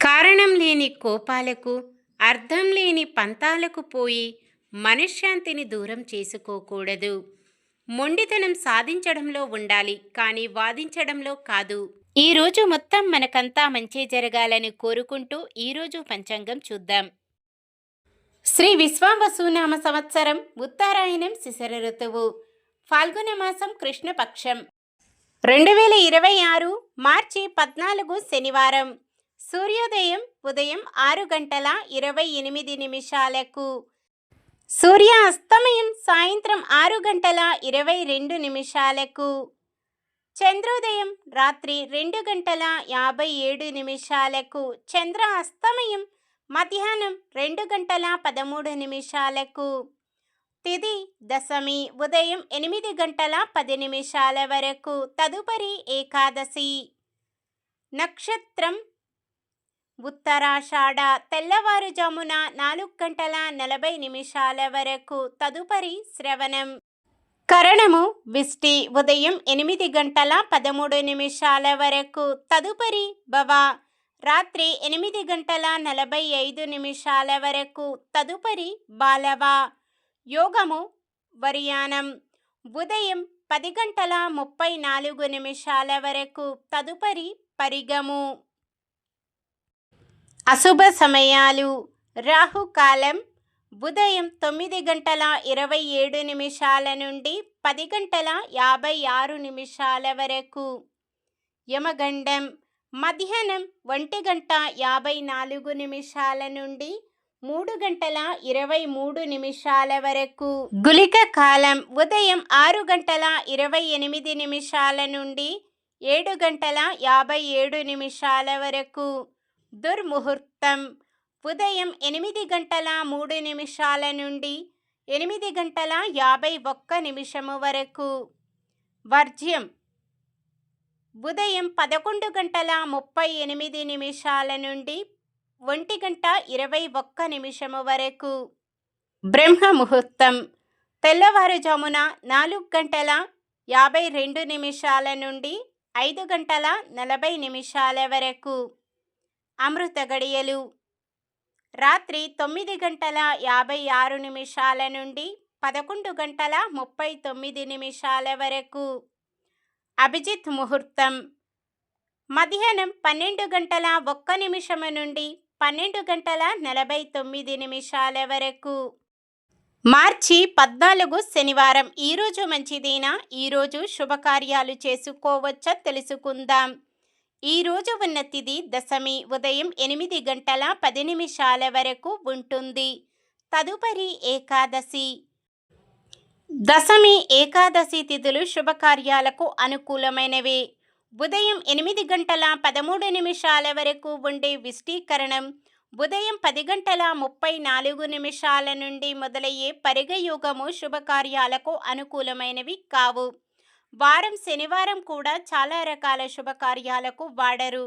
కారణం లేని కోపాలకు, అర్థం లేని పంతాలకు పోయి మనశ్శాంతిని దూరం చేసుకోకూడదు. మొండితనం సాధించడంలో ఉండాలి, కానీ వాదించడంలో కాదు. ఈరోజు మొత్తం మనకంతా మంచి జరగాలని కోరుకుంటూ ఈరోజు పంచాంగం చూద్దాం. శ్రీ విశ్వావసునామ సంవత్సరం ఉత్తరాయణం శిశిర ఋతువు, ఫాల్గుణ మాసం కృష్ణపక్షం, 2026 మార్చి 14 శనివారం. సూర్యోదయం ఉదయం 6 గంటల 28 నిమిషాలకు, సూర్య అస్తమయం సాయంత్రం 6 గంటల 22 నిమిషాలకు, చంద్రోదయం రాత్రి 2 గంటల 57 నిమిషాలకు, చంద్ర అస్తమయం మధ్యాహ్నం 2 గంటల 13 నిమిషాలకు. తిథి దశమి ఉదయం 8 గంటల 10 నిమిషాల వరకు, తదుపరి ఏకాదశి. నక్షత్రం ఉత్తరాషాఢ, తెల్లవారుజామున 4 గంటల 40 నిమిషాల వరకు, తదుపరి శ్రవణం. కరణము విష్టి ఉదయం 8 గంటల 13 నిమిషాల వరకు, తదుపరి భవ. రాత్రి 8 గంటల 45 నిమిషాల వరకు, తదుపరి బాలవ. యోగము వర్యానం ఉదయం 10 గంటల 34 నిమిషాల వరకు, తదుపరి పరిగము. అశుభ సమయాలు: రాహుకాలం ఉదయం 9 గంటల 27 నిమిషాల నుండి 10 గంటల 56 నిమిషాల వరకు. యమగండం మధ్యాహ్నం 1 గంట 54 నిమిషాల నుండి 3 గంటల 23 నిమిషాల వరకు. గుళిక కాలం ఉదయం 6 గంటల 28 నిమిషాల నుండి 7 గంటల 57 నిమిషాల వరకు. దుర్ముహూర్తం ఉదయం 8 గంటల 3 నిమిషాల నుండి 8 గంటల 51 నిమిషము వరకు. వర్జ్యం ఉదయం 11 గంటల 38 నిమిషాల నుండి 1 గంట 21 నిమిషము వరకు. బ్రహ్మ ముహూర్తం తెల్లవారుజామున 4 గంటల 52 నిమిషాల నుండి 5 గంటల 40 నిమిషాల వరకు. అమృత గడియలు రాత్రి 9 గంటల 56 నిమిషాల నుండి 11 గంటల 39 నిమిషాల వరకు. అభిజిత్ ముహూర్తం మధ్యాహ్నం 12 గంటల 1 నిమిషము నుండి 12 గంటల 49 నిమిషాల వరకు. మార్చి 14 శనివారం. ఈరోజు మంచిదేనా? ఈరోజు శుభకార్యాలు చేసుకోవచ్చా తెలుసుకుందాం. ఈరోజు ఉన్న తిథి దశమి ఉదయం 8 గంటల 10 నిమిషాల వరకు ఉంటుంది, తదుపరి ఏకాదశి. దశమి ఏకాదశి తిథులు శుభకార్యాలకు అనుకూలమైనవే. ఉదయం 8 గంటల 13 నిమిషాల వరకు ఉండే విష్టీకరణం, ఉదయం 10 గంటల 34 నిమిషాల నుండి మొదలయ్యే పరిగయోగము శుభకార్యాలకు అనుకూలమైనవి కావు. వారం శనివారం కూడా చాలా రకాల శుభకార్యాలకు వాడరు.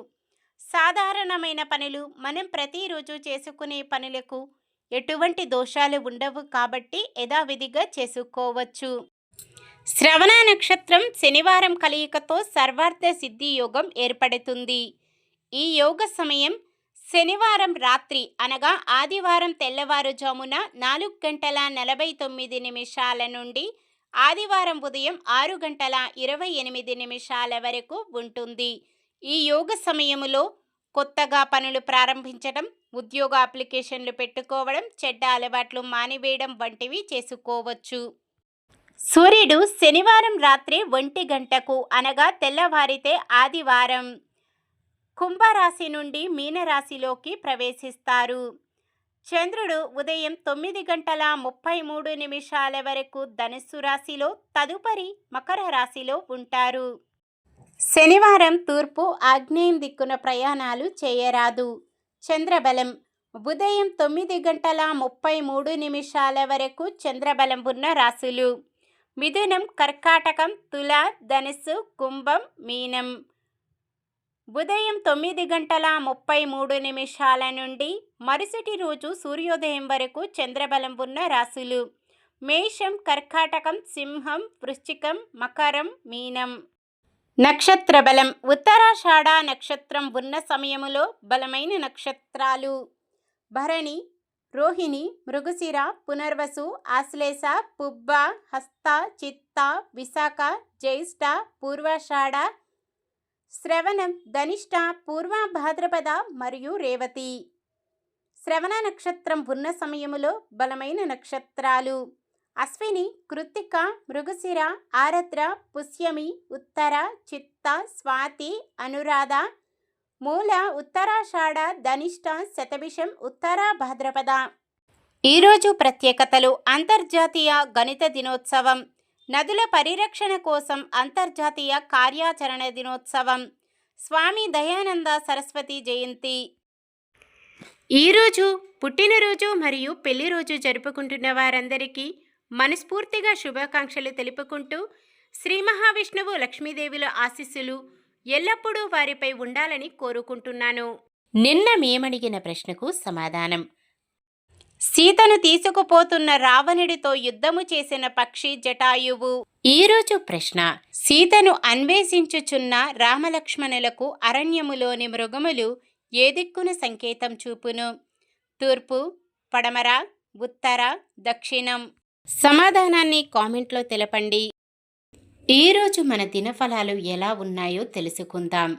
సాధారణమైన పనులు, మనం ప్రతిరోజు చేసుకునే పనులకు ఎటువంటి దోషాలు ఉండవు కాబట్టి యథావిధిగా చేసుకోవచ్చు. శ్రవణ నక్షత్రం శనివారం కలయికతో సర్వార్థ సిద్ధి యోగం ఏర్పడుతుంది. ఈ యోగ సమయం శనివారం రాత్రి అనగా ఆదివారం తెల్లవారుజామున 4 గంటల 49 నిమిషాల నుండి ఆదివారం ఉదయం 6 గంటల 28 నిమిషాల వరకు ఉంటుంది. ఈ యోగ సమయములో కొత్తగా పనులు ప్రారంభించడం, ఉద్యోగ అప్లికేషన్లు పెట్టుకోవడం, చెడ్డ అలవాట్లు మానివేయడం వంటివి చేసుకోవచ్చు. సూర్యుడు శనివారం రాత్రి 1 గంటకు అనగా తెల్లవారితే ఆదివారం కుంభరాశి నుండి మీనరాశిలోకి ప్రవేశిస్తారు. చంద్రుడు ఉదయం 9 గంటల 33 నిమిషాల వరకు ధనుస్సు రాశిలో, తదుపరి మకర రాశిలో ఉంటారు. శనివారం తూర్పు ఆగ్నేయం దిక్కున ప్రయాణాలు చేయరాదు. చంద్రబలం ఉదయం 9 గంటల 33 నిమిషాల వరకు చంద్రబలం ఉన్న రాశులు: మిథునం, కర్కాటకం, తుల, ధనుస్సు, కుంభం, మీనం. ఉదయం 9 గంటల 33 నిమిషాల నుండి మరుసటి రోజు సూర్యోదయం వరకు చంద్రబలం ఉన్న రాశులు: మేషం, కర్కాటకం, సింహం, వృశ్చికం, మకరం, మీనం. నక్షత్ర బలం ఉత్తరాషాఢ నక్షత్రం ఉన్న సమయములో బలమైన నక్షత్రాలు భరణి, రోహిణి, మృగశిర, పునర్వసు, ఆశ్లేష, పుబ్బ, హస్త, చిత్త, విశాఖ, జ్యేష్ఠ, పూర్వాషాఢ, శ్రవణం, ధనిష్ట, పూర్వ భాద్రపద మరియు రేవతి. శ్రవణ నక్షత్రం ఉన్న సమయములో బలమైన నక్షత్రాలు అశ్విని, కృత్తిక, మృగశిర, ఆరద్ర, పుష్యమి, ఉత్తర, చిత్త, స్వాతి, అనురాధ, మూల, ఉత్తరాషాఢ, ధనిష్ట, శతభిషం, ఉత్తర భాద్రపద. ఈరోజు ప్రత్యేకతలు: అంతర్జాతీయ గణిత దినోత్సవం, నదుల పరిరక్షణ కోసం అంతర్జాతీయ కార్యాచరణ దినోత్సవం, స్వామి దయానంద సరస్వతి జయంతి. ఈరోజు పుట్టినరోజు మరియు పెళ్లి రోజు జరుపుకుంటున్న వారందరికీ మనస్ఫూర్తిగా శుభాకాంక్షలు తెలుపుకుంటూ శ్రీ మహావిష్ణువు లక్ష్మీదేవుల ఆశీస్సులు ఎల్లప్పుడూ వారిపై ఉండాలని కోరుకుంటున్నాను. నిన్న మేమడిగిన ప్రశ్నకు సమాధానం: సీతను తీసుకుపోతున్న రావణుడితో యుద్ధము చేసిన పక్షి జటాయువు. ఈరోజు ప్రశ్న: సీతను అన్వేషించుచున్న రామలక్ష్మణులకు అరణ్యములోని మృగములు ఏ దిక్కున సంకేతం చూపును? తూర్పు, పడమర, ఉత్తర, దక్షిణం? సమాధానాన్ని కామెంట్లో తెలపండి. ఈరోజు మన దినఫలాలు ఎలా ఉన్నాయో తెలుసుకుందాం.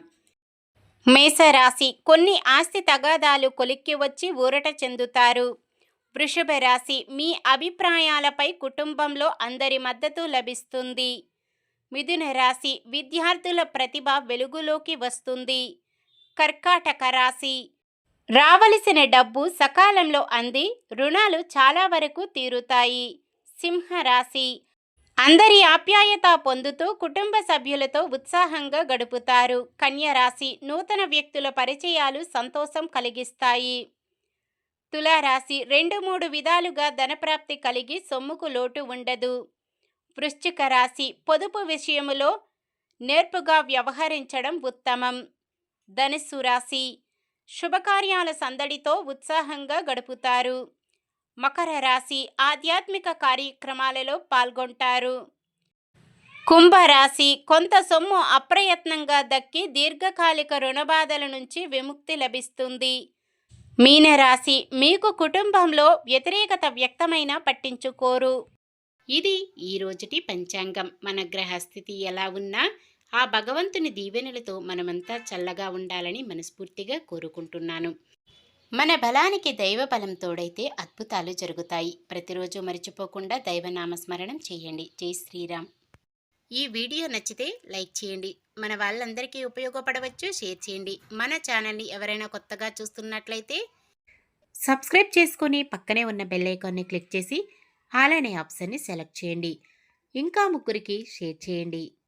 మేషరాశి: కొన్ని ఆస్తి తగాదాలు కొలిక్కి వచ్చి ఊరట చెందుతారు. వృషభ రాశి: మీ అభిప్రాయాలపై కుటుంబంలో అందరి మద్దతు లభిస్తుంది. మిథున రాశి: విద్యార్థుల ప్రతిభ వెలుగులోకి వస్తుంది. కర్కాటక రాశి: రావలసిన డబ్బు సకాలంలో అంది రుణాలు చాలా వరకు తీరుతాయి. సింహరాశి: అందరి ఆప్యాయత పొందుతూ కుటుంబ సభ్యులతో ఉత్సాహంగా గడుపుతారు. కన్యరాశి: నూతన వ్యక్తుల పరిచయాలు సంతోషం కలిగిస్తాయి. తులారాశి: 2-3 విధాలుగా ధనప్రాప్తి కలిగి సొమ్ముకు లోటు ఉండదు. వృశ్చిక రాశి: పొదుపు విషయములో నేర్పుగా వ్యవహరించడం ఉత్తమం. ధనుస్సు రాశి: శుభకార్యాల సందడితో ఉత్సాహంగా గడుపుతారు. మకర రాశి: ఆధ్యాత్మిక కార్యక్రమాలలో పాల్గొంటారు. కుంభరాశి: కొంత సొమ్ము అప్రయత్నంగా దక్కి దీర్ఘకాలిక రుణబాధల నుంచి విముక్తి లభిస్తుంది. మీనరాశి: మీకు కుటుంబంలో వ్యతిరేకత వ్యక్తమైన పట్టించుకోరు. ఇది ఈ రోజుటి పంచాంగం. మన గ్రహస్థితి ఎలా ఉన్నా ఆ భగవంతుని దీవెనలతో మనమంతా చల్లగా ఉండాలని మనస్ఫూర్తిగా కోరుకుంటున్నాను. మన బలానికి దైవ బలం తోడైతే అద్భుతాలు జరుగుతాయి. ప్రతిరోజు మర్చిపోకుండా దైవనామస్మరణం చేయండి. జై శ్రీరామ్. ఈ వీడియో నచ్చితే లైక్ చేయండి. మన వాళ్ళందరికీ ఉపయోగపడవచ్చు, షేర్ చేయండి. మన ఛానల్ని ఎవరైనా కొత్తగా చూస్తున్నట్లయితే సబ్స్క్రైబ్ చేసుకొని పక్కనే ఉన్న బెల్ ఐకాన్ని క్లిక్ చేసి ఆల్ అనే ఆప్షన్ని సెలెక్ట్ చేయండి. ఇంకా ముగ్గురికి షేర్ చేయండి.